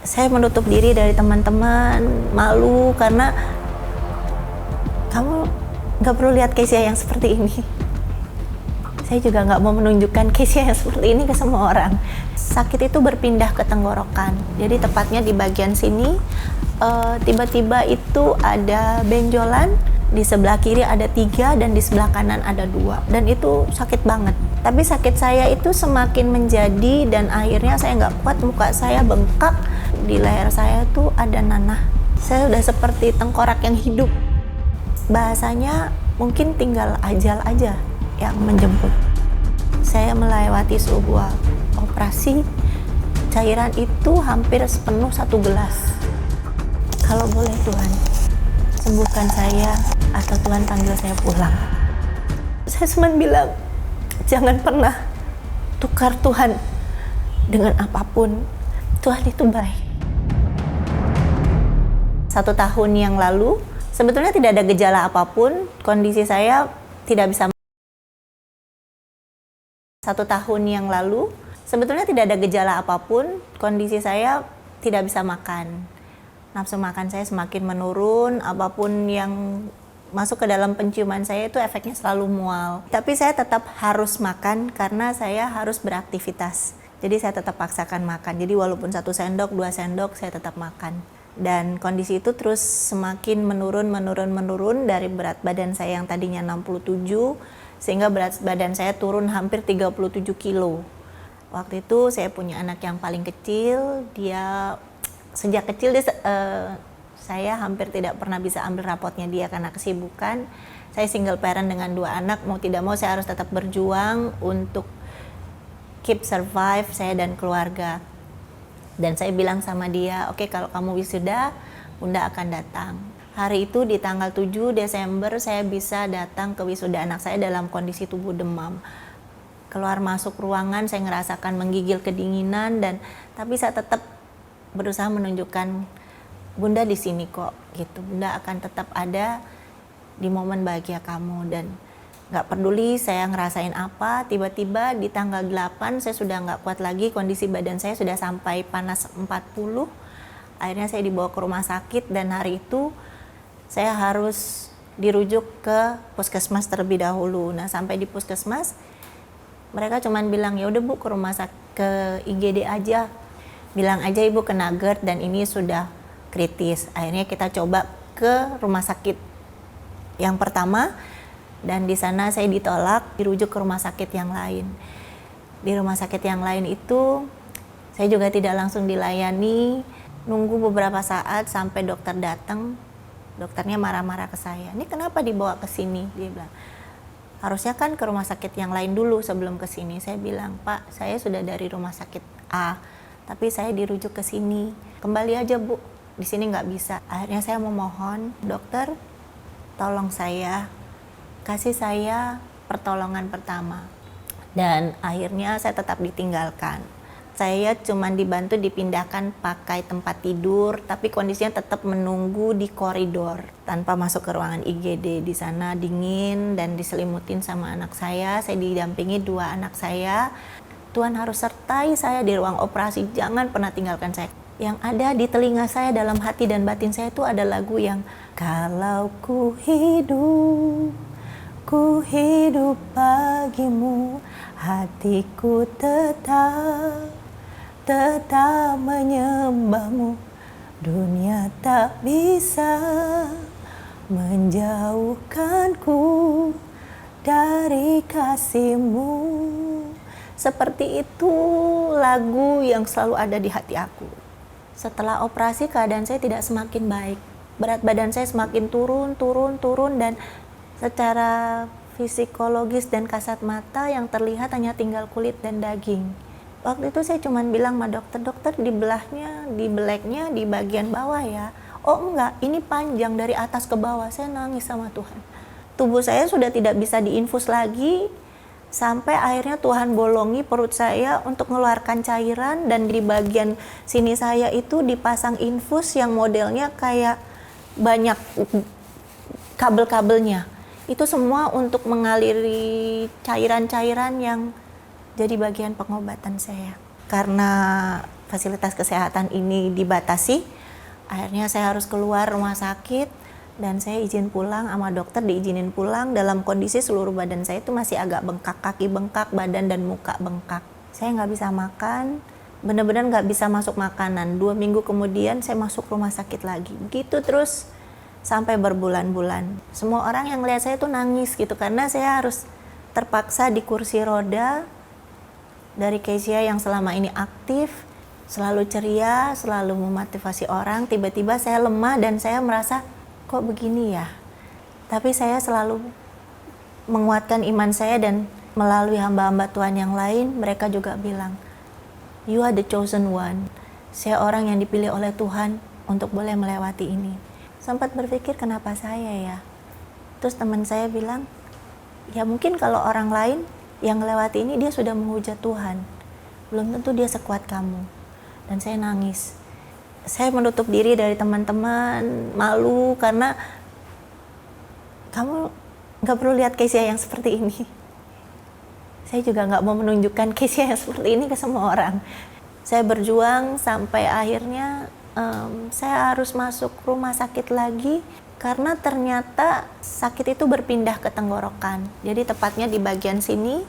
Saya menutup diri dari teman-teman, malu karena kamu nggak perlu lihat Keisha yang seperti ini. Saya juga nggak mau menunjukkan Keisha yang seperti ini ke semua orang. Sakit itu berpindah ke tenggorokan, jadi tepatnya di bagian sini. Tiba-tiba itu ada benjolan, di sebelah kiri ada 3 dan di sebelah kanan ada 2, dan itu sakit banget. Tapi sakit saya itu semakin menjadi dan akhirnya saya nggak kuat, muka saya bengkak, di leher saya tuh ada nanah. Saya udah seperti tengkorak yang hidup. Bahasanya mungkin tinggal ajal aja yang menjemput. Saya melewati sebuah operasi, cairan itu hampir sepenuh 1 gelas. Kalau boleh Tuhan, sembuhkan saya atau Tuhan panggil saya pulang. Saya cuma bilang, jangan pernah tukar Tuhan dengan apapun. Tuhan itu baik. 1 tahun yang lalu, sebetulnya tidak ada gejala apapun, kondisi saya tidak bisa. 1 tahun yang lalu, sebetulnya tidak ada gejala apapun, kondisi saya tidak bisa makan. Nafsu makan saya semakin menurun, apapun yang masuk ke dalam penciuman saya itu efeknya selalu mual. Tapi saya tetap harus makan karena saya harus beraktivitas. Jadi saya tetap paksakan makan. Jadi walaupun 1 sendok, 2 sendok, saya tetap makan. Dan kondisi itu terus semakin menurun dari berat badan saya yang tadinya 67, sehingga berat badan saya turun hampir 37 kilo. Waktu itu saya punya anak yang paling kecil, sejak kecil saya hampir tidak pernah bisa ambil rapotnya dia karena kesibukan. Saya single parent dengan 2 anak, mau tidak mau saya harus tetap berjuang untuk keep survive saya dan keluarga. Dan saya bilang sama dia, oke, kalau kamu wisuda, Bunda akan datang. Hari itu di tanggal 7 Desember saya bisa datang ke wisuda anak saya dalam kondisi tubuh demam. Keluar masuk ruangan saya ngerasakan menggigil kedinginan, tapi saya tetap berusaha menunjukkan Bunda di sini kok gitu. Bunda akan tetap ada di momen bahagia kamu, dan nggak peduli saya ngerasain apa. Tiba-tiba di tanggal 8 saya sudah nggak kuat lagi, kondisi badan saya sudah sampai panas 40. Akhirnya saya dibawa ke rumah sakit dan hari itu saya harus dirujuk ke puskesmas terlebih dahulu. Nah, sampai di puskesmas mereka cuman bilang, ya udah Bu, ke rumah sakit, ke IGD aja. Bilang aja Ibu kena GERD dan ini sudah kritis. Akhirnya kita coba ke rumah sakit yang pertama, dan di sana saya ditolak, dirujuk ke rumah sakit yang lain. Di rumah sakit yang lain itu saya juga tidak langsung dilayani, nunggu beberapa saat sampai dokter datang. Dokternya marah-marah ke saya, ini kenapa dibawa ke sini? Dia bilang, harusnya kan ke rumah sakit yang lain dulu sebelum ke sini. Saya bilang, Pak, saya sudah dari rumah sakit A, tapi saya dirujuk ke sini. Kembali aja Bu, di sini nggak bisa. Akhirnya saya memohon, dokter, tolong saya, kasih saya pertolongan pertama. Dan akhirnya saya tetap ditinggalkan. Saya cuma dibantu dipindahkan pakai tempat tidur, tapi kondisinya tetap menunggu di koridor tanpa masuk ke ruangan IGD. Di sana dingin dan diselimutin sama anak saya didampingi 2 anak saya. Tuhan harus sertai saya di ruang operasi, jangan pernah tinggalkan saya. Yang ada di telinga saya, dalam hati dan batin saya itu ada lagu yang, kalau ku hidup bagimu, hatiku tetap menyembahmu. Dunia tak bisa menjauhkanku dari kasih-Mu. Seperti itu lagu yang selalu ada di hati aku. Setelah operasi keadaan saya tidak semakin baik. Berat badan saya semakin turun dan secara psikologis dan kasat mata yang terlihat hanya tinggal kulit dan daging. Waktu itu saya cuma bilang sama dokter, dibeleknya di bagian bawah ya. Oh enggak, ini panjang dari atas ke bawah. Saya nangis sama Tuhan. Tubuh saya sudah tidak bisa diinfus lagi, sampai akhirnya Tuhan bolongi perut saya untuk mengeluarkan cairan, dan di bagian sini saya itu dipasang infus yang modelnya kayak banyak kabel-kabelnya. Itu semua untuk mengaliri cairan-cairan yang jadi bagian pengobatan saya. Karena fasilitas kesehatan ini dibatasi, akhirnya saya harus keluar rumah sakit dan saya izin pulang sama dokter, diizinin pulang dalam kondisi seluruh badan saya itu masih agak bengkak, kaki bengkak, badan dan muka bengkak. Saya nggak bisa makan, benar-benar nggak bisa masuk makanan. 2 minggu kemudian saya masuk rumah sakit lagi. Begitu terus sampai berbulan-bulan. Semua orang yang lihat saya tuh nangis gitu karena saya harus terpaksa di kursi roda dari Kezia yang selama ini aktif, selalu ceria, selalu memotivasi orang. Tiba-tiba saya lemah dan saya merasa kok begini ya. Tapi saya selalu menguatkan iman saya dan melalui hamba-hamba Tuhan yang lain, mereka juga bilang, you are the chosen one. Saya orang yang dipilih oleh Tuhan untuk boleh melewati ini. Sempat berpikir kenapa saya ya. Terus teman saya bilang, ya mungkin kalau orang lain yang melewati ini dia sudah menghujat Tuhan. Belum tentu dia sekuat kamu. Dan saya nangis. Saya menutup diri dari teman-teman, malu karena kamu gak perlu lihat Kezia yang seperti ini. Saya juga gak mau menunjukkan Kezia yang seperti ini ke semua orang. Saya berjuang sampai akhirnya saya harus masuk rumah sakit lagi karena ternyata sakit itu berpindah ke tenggorokan. Jadi tepatnya di bagian sini,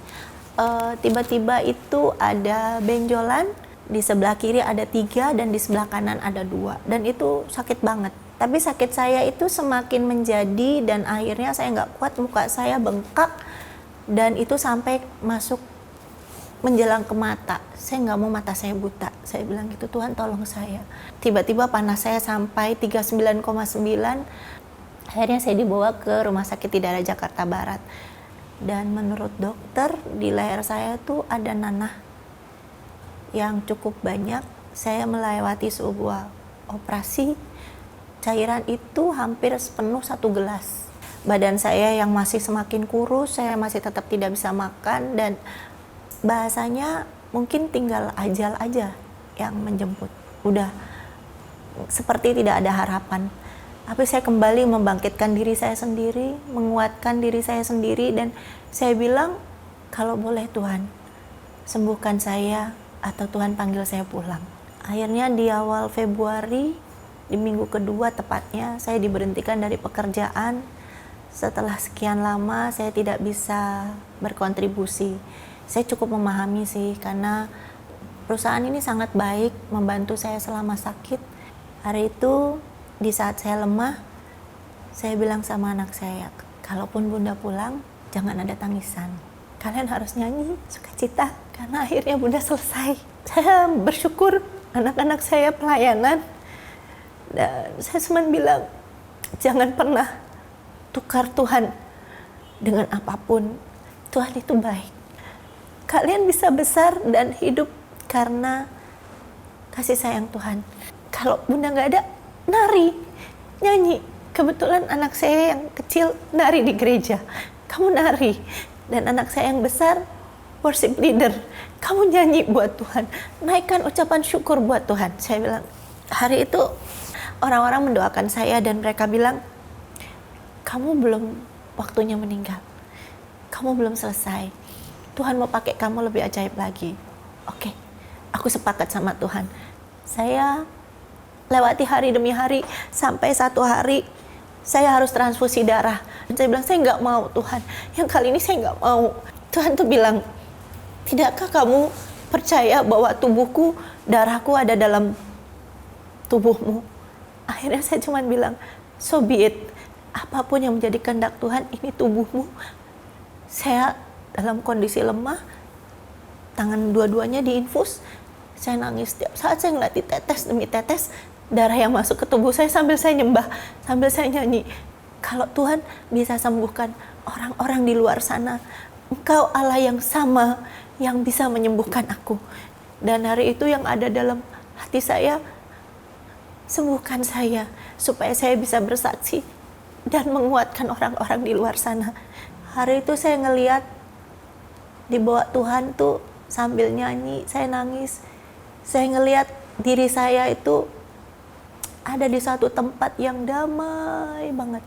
tiba-tiba itu ada benjolan, di sebelah kiri ada 3 dan di sebelah kanan ada 2. Dan itu sakit banget. Tapi sakit saya itu semakin menjadi dan akhirnya saya nggak kuat, muka saya bengkak dan itu sampai masuk menjelang ke mata. Saya nggak mau mata saya buta. Saya bilang gitu, Tuhan tolong saya. Tiba-tiba panas saya sampai 39,9. Akhirnya saya dibawa ke rumah sakit di daerah Jakarta Barat. Dan menurut dokter di leher saya tuh ada nanah yang cukup banyak. Saya melewati sebuah operasi. Cairan itu hampir sepenuh 1 gelas. Badan saya yang masih semakin kurus, saya masih tetap tidak bisa makan dan bahasanya mungkin tinggal ajal aja yang menjemput. Udah seperti tidak ada harapan. Tapi saya kembali membangkitkan diri saya sendiri, menguatkan diri saya sendiri dan saya bilang, kalau boleh Tuhan, sembuhkan saya atau Tuhan panggil saya pulang. Akhirnya di awal Februari, di minggu kedua tepatnya, saya diberhentikan dari pekerjaan. Setelah sekian lama saya tidak bisa berkontribusi. Saya cukup memahami sih, karena perusahaan ini sangat baik membantu saya selama sakit. Hari itu, di saat saya lemah, saya bilang sama anak saya, kalaupun Bunda pulang, jangan ada tangisan. Kalian harus nyanyi sukacita, karena akhirnya Bunda selesai. Saya bersyukur anak-anak saya pelayanan, dan saya cuma bilang, jangan pernah tukar Tuhan dengan apapun. Tuhan itu baik. Kalian bisa besar dan hidup karena kasih sayang Tuhan. Kalau Bunda nggak ada, nari, nyanyi. Kebetulan anak saya yang kecil nari di gereja. Kamu nari. Dan anak saya yang besar, worship leader. Kamu nyanyi buat Tuhan. Naikkan ucapan syukur buat Tuhan. Saya bilang, hari itu orang-orang mendoakan saya dan mereka bilang, kamu belum waktunya meninggal. Kamu belum selesai. Tuhan mau pakai kamu lebih ajaib lagi. Oke, aku sepakat sama Tuhan. Saya lewati hari demi hari, sampai satu hari saya harus transfusi darah. Dan saya bilang, saya nggak mau Tuhan. Yang kali ini saya nggak mau. Tuhan tuh bilang, tidakkah kamu percaya bahwa tubuhku, darahku ada dalam tubuhmu? Akhirnya saya cuma bilang, so be it. Apapun yang menjadi kehendak Tuhan, ini tubuhmu. Saya dalam kondisi lemah, tangan dua-duanya diinfus, saya nangis setiap saat saya ngeliat tetes demi tetes darah yang masuk ke tubuh saya sambil saya nyembah, sambil saya nyanyi. Kalau Tuhan bisa sembuhkan orang-orang di luar sana, Engkau Allah yang sama yang bisa menyembuhkan aku. Dan hari itu yang ada dalam hati saya, sembuhkan saya supaya saya bisa bersaksi dan menguatkan orang-orang di luar sana. Hari itu saya ngeliat dibawa Tuhan tuh sambil nyanyi, saya nangis. Saya ngelihat diri saya itu ada di suatu tempat yang damai banget.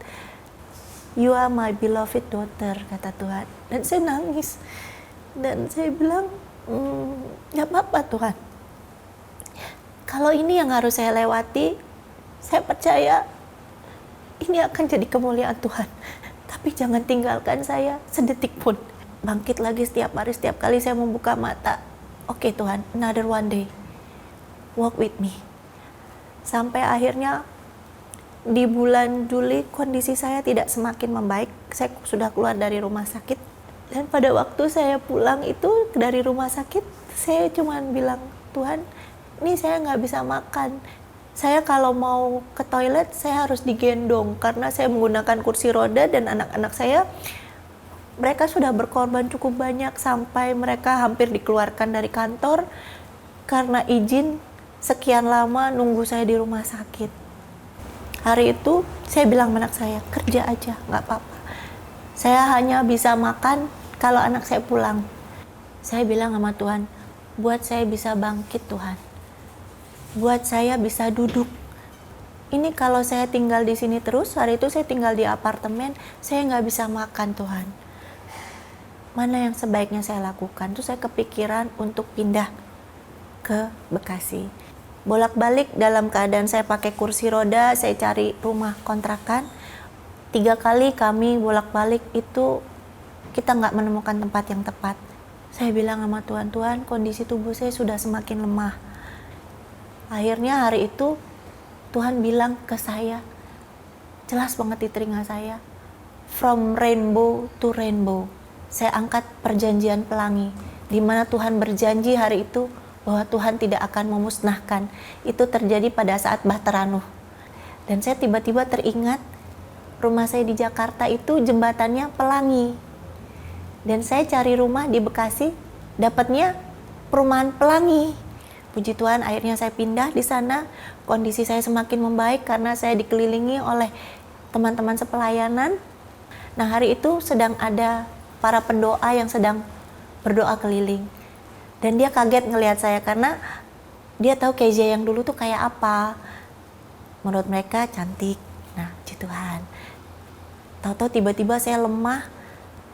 You are my beloved daughter, kata Tuhan. Dan saya nangis. Dan saya bilang, gak apa-apa Tuhan. Kalau ini yang harus saya lewati, saya percaya ini akan jadi kemuliaan Tuhan. Tapi jangan tinggalkan saya sedetik pun. Bangkit lagi setiap hari, setiap kali saya membuka mata. Oke Tuhan, another one day. Walk with me. Sampai akhirnya di bulan Juli kondisi saya tidak semakin membaik. Saya sudah keluar dari rumah sakit. Dan pada waktu saya pulang itu dari rumah sakit, saya cuma bilang, Tuhan, ini saya nggak bisa makan. Saya kalau mau ke toilet, saya harus digendong. Karena saya menggunakan kursi roda dan anak-anak saya, mereka sudah berkorban cukup banyak sampai mereka hampir dikeluarkan dari kantor karena izin sekian lama nunggu saya di rumah sakit. Hari itu saya bilang anak saya, kerja aja, nggak apa-apa. Saya hanya bisa makan kalau anak saya pulang. Saya bilang sama Tuhan, buat saya bisa bangkit Tuhan. Buat saya bisa duduk. Ini kalau saya tinggal di sini terus, hari itu saya tinggal di apartemen, saya nggak bisa makan Tuhan. Mana yang sebaiknya saya lakukan? Terus saya kepikiran untuk pindah ke Bekasi. Bolak-balik dalam keadaan saya pakai kursi roda, saya cari rumah kontrakan. 3 kali kami bolak-balik itu kita nggak menemukan tempat yang tepat. Saya bilang sama Tuhan, Tuhan kondisi tubuh saya sudah semakin lemah. Akhirnya hari itu Tuhan bilang ke saya, jelas banget di telinga saya, from rainbow to rainbow. Saya angkat perjanjian pelangi, di mana Tuhan berjanji hari itu bahwa Tuhan tidak akan memusnahkan. Itu terjadi pada saat Bahtera Nuh. Dan saya tiba-tiba teringat rumah saya di Jakarta itu jembatannya pelangi. Dan saya cari rumah di Bekasi, dapatnya perumahan pelangi. Puji Tuhan, akhirnya saya pindah di sana. Kondisi saya semakin membaik karena saya dikelilingi oleh teman-teman sepelayanan. Nah, hari itu sedang ada para pendoa yang sedang berdoa keliling. Dan dia kaget ngelihat saya karena dia tahu Kezia yang dulu tuh kayak apa. Menurut mereka cantik. Nah, puji Tuhan. Tahu-tahu tiba-tiba saya lemah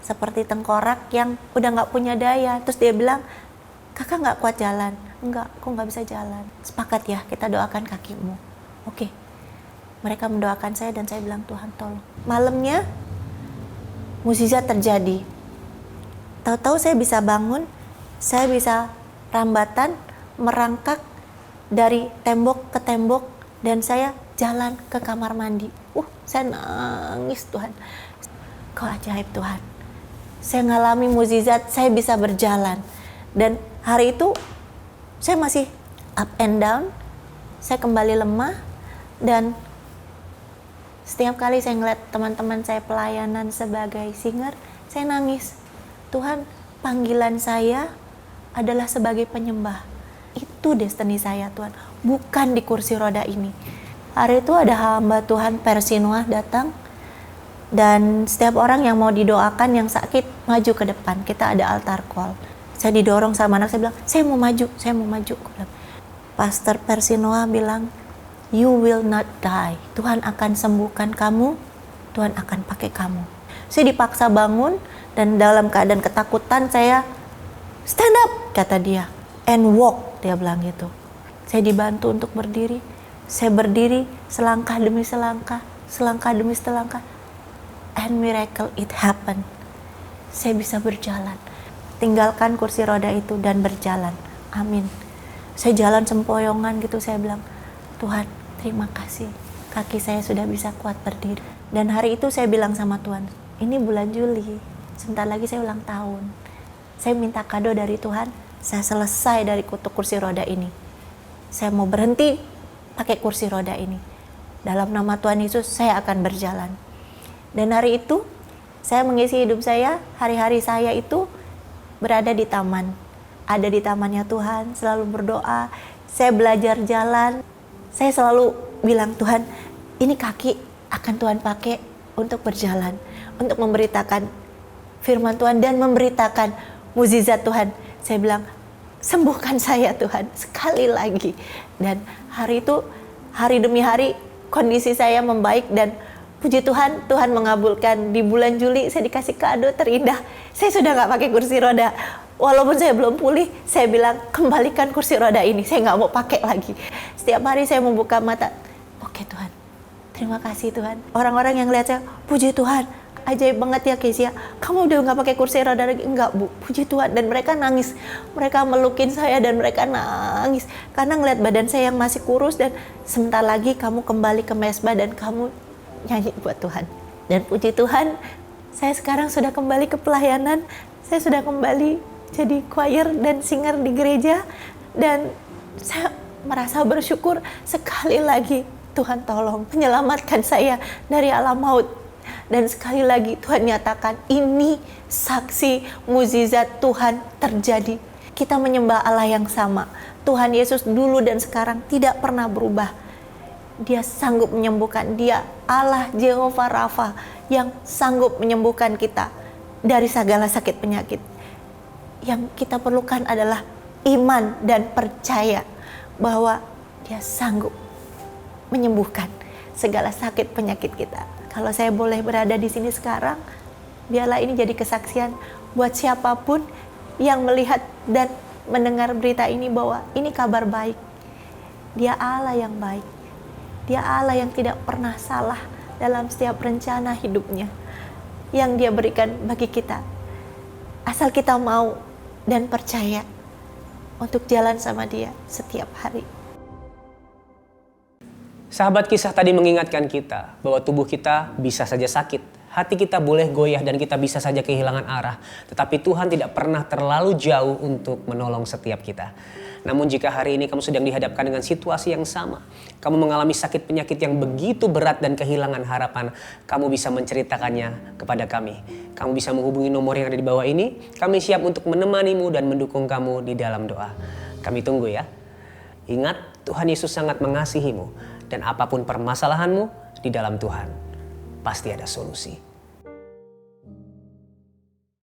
seperti tengkorak yang udah nggak punya daya. Terus dia bilang, kakak nggak kuat jalan. Enggak, aku nggak bisa jalan. Sepakat ya, kita doakan kakimu. Oke. Mereka mendoakan saya dan saya bilang, Tuhan tolong. Malamnya mukjizat terjadi. Tahu-tahu saya bisa bangun, saya bisa rambatan, merangkak dari tembok ke tembok dan saya jalan ke kamar mandi. Saya nangis, Tuhan. Kau ajaib Tuhan. Saya ngalami mukjizat, saya bisa berjalan. Dan hari itu saya masih up and down, saya kembali lemah, dan setiap kali saya ngeliat teman-teman saya pelayanan sebagai singer, saya nangis. Tuhan, panggilan saya adalah sebagai penyembah. Itu destiny saya Tuhan, bukan di kursi roda ini. Hari itu ada hamba Tuhan Persinua datang, dan setiap orang yang mau didoakan yang sakit maju ke depan. Kita ada altar call. Saya didorong sama anak, saya bilang, saya mau maju. Pastor Persinua bilang, you will not die. Tuhan akan sembuhkan kamu, Tuhan akan pakai kamu. Saya dipaksa bangun dan dalam keadaan ketakutan saya stand up, kata dia, and walk, dia bilang gitu. Saya dibantu untuk berdiri. Saya berdiri selangkah demi selangkah, and miracle it happened. Saya bisa berjalan, tinggalkan kursi roda itu dan berjalan. Amin. Saya jalan sempoyongan gitu, saya bilang, Tuhan terima kasih, kaki saya sudah bisa kuat berdiri. Dan hari itu saya bilang sama Tuhan, ini bulan Juli, sebentar lagi saya ulang tahun. Saya minta kado dari Tuhan, saya selesai dari kutuk kursi roda ini. Saya mau berhenti pakai kursi roda ini. Dalam nama Tuhan Yesus saya akan berjalan. Dan hari itu saya mengisi hidup saya, hari-hari saya itu berada di taman. Ada di tamannya Tuhan, selalu berdoa. Saya belajar jalan. Saya selalu bilang, Tuhan, ini kaki akan Tuhan pakai untuk berjalan, untuk memberitakan firman Tuhan dan memberitakan mukjizat Tuhan. Saya bilang, sembuhkan saya Tuhan sekali lagi. Dan hari itu, hari demi hari kondisi saya membaik dan puji Tuhan, Tuhan mengabulkan. Di bulan Juli saya dikasih kado terindah. Saya sudah nggak pakai kursi roda. Walaupun saya belum pulih, saya bilang kembalikan kursi roda ini, saya nggak mau pakai lagi. Setiap hari saya membuka mata, oke Tuhan, terima kasih Tuhan. Orang-orang yang lihat saya, puji Tuhan, ajaib banget ya Kezia, kamu udah nggak pakai kursi roda lagi? Enggak Bu, puji Tuhan. Dan mereka nangis, mereka melukin saya dan mereka nangis karena ngeliat badan saya yang masih kurus, dan sebentar lagi kamu kembali ke mesbah dan kamu nyanyi buat Tuhan. Dan puji Tuhan, saya sekarang sudah kembali ke pelayanan, saya sudah kembali jadi choir dan singer di gereja, dan saya merasa bersyukur sekali lagi Tuhan tolong menyelamatkan saya dari alam maut. Dan sekali lagi Tuhan nyatakan ini saksi mukjizat Tuhan terjadi. Kita menyembah Allah yang sama. Tuhan Yesus dulu dan sekarang tidak pernah berubah. Dia sanggup menyembuhkan. Dia Allah Jehovah Rafa yang sanggup menyembuhkan kita dari segala sakit penyakit. Yang kita perlukan adalah iman dan percaya bahwa Dia sanggup menyembuhkan segala sakit penyakit kita. Kalau saya boleh berada di sini sekarang, biarlah ini jadi kesaksian buat siapapun yang melihat dan mendengar berita ini bahwa ini kabar baik. Dia Allah yang baik. Dia Allah yang tidak pernah salah dalam setiap rencana hidupnya yang Dia berikan bagi kita. Asal kita mau dan percaya untuk jalan sama Dia setiap hari. Sahabat Kisah tadi mengingatkan kita bahwa tubuh kita bisa saja sakit, hati kita boleh goyah dan kita bisa saja kehilangan arah. Tetapi Tuhan tidak pernah terlalu jauh untuk menolong setiap kita. Namun jika hari ini kamu sedang dihadapkan dengan situasi yang sama, kamu mengalami sakit penyakit yang begitu berat dan kehilangan harapan, kamu bisa menceritakannya kepada kami. Kamu bisa menghubungi nomor yang ada di bawah ini. Kami siap untuk menemanimu dan mendukung kamu di dalam doa. Kami tunggu ya. Ingat, Tuhan Yesus sangat mengasihimu. Dan apapun permasalahanmu, di dalam Tuhan pasti ada solusi.